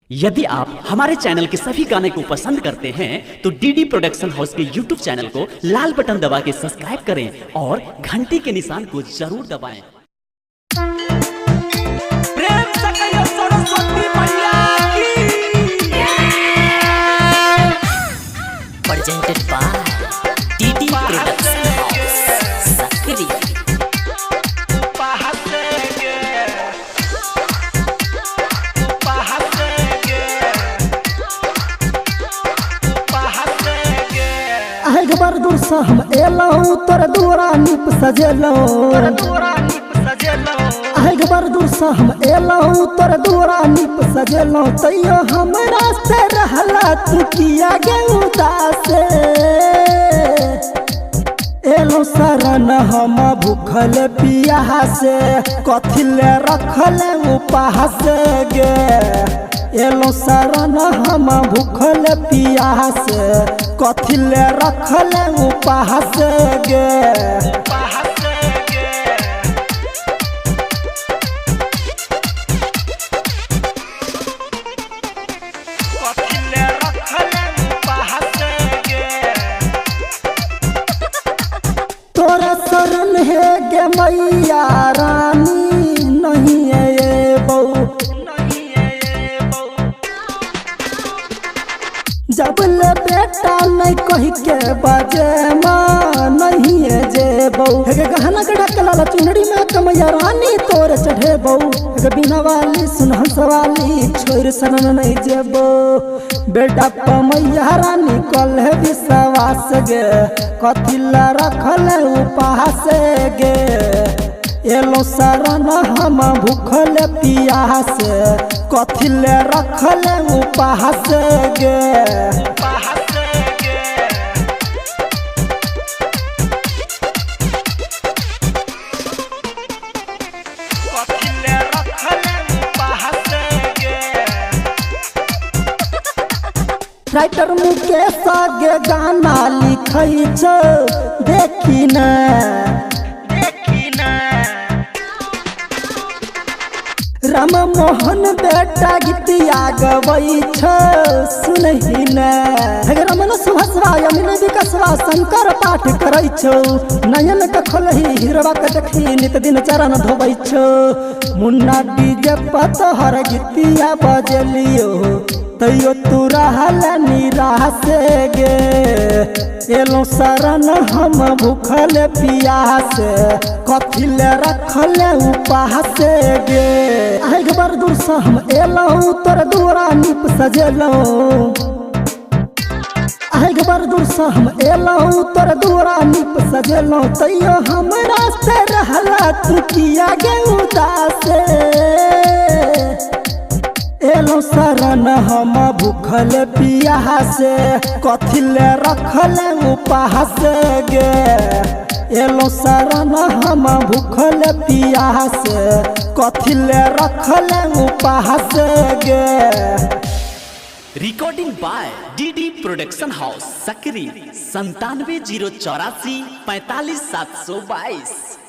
यदि आप हमारे चैनल के सभी गाने को पसंद करते हैं तो डीडी प्रोडक्शन हाउस के यूट्यूब चैनल को लाल बटन दबा के सब्सक्राइब करें और घंटी के निशान को जरूर दबाएं। प्रेम से कहियो सरस्वती मैया की। Presented by DD Production House, Sakri. एक बार दूर से हम एलहूं तोर दूरा नीप सजेलहूं एक बार दूर से हम एलहूं तोर दूरा नीप सजेलहूं तैयो हमरा से रहला तू किया गे उदास एलो शरण हम भूखल पियास कथी ले रखल उपास गे एलो शरण हम भूखल पियास कथी ले रखल उपास गे तोरा शरण है गे मैया रानी नहीं है ये बहू जब ले बेटा नहीं कही के बाजे माँ नहीं है जे बहू हे गहना गढ़ा कला चुनरी में कमैया रानी तोरे चढ़े बहू हे बिना वाली सुनहस वाली छोर शरण नहीं जेबो बेटा पमैया रानी कल है विश्वास गे कथी ला रखल उपास गे एलो शरण हम भूखल पियास कथी ले रखल उपास गे राइटर मुकेश गे गाना लिखै छ देखी न राम मोहन बेटा गीतिया गबै छ सुनहि न रमन सुहसवा यमिन विकसवा शंकर पाठ करै छौ नयन के खोलहि हिरवा के देखी नित दिन चरण धोबै छौ मुन्ना डीजे पतहर गीतिया बजलियो तैयो तू रहल निराश गे एलो शरण हम भूखल पियास कथी ले रखल उपास गे एक बार दूर से हम एलहूं तोर दूरा नीप सजेलहूं एक बार दूर से हम एलहूं तोर दूरा नीप सजेलहूं तैयो हमरा से रहला तू किया गे उदास एलो शरण हम भूखल पियास कथी ले रखल उपास गे एलो शरण हम भूखल पियास कथी ले रखल उपास गे recording by DD production house Sakri 97 084 45 722।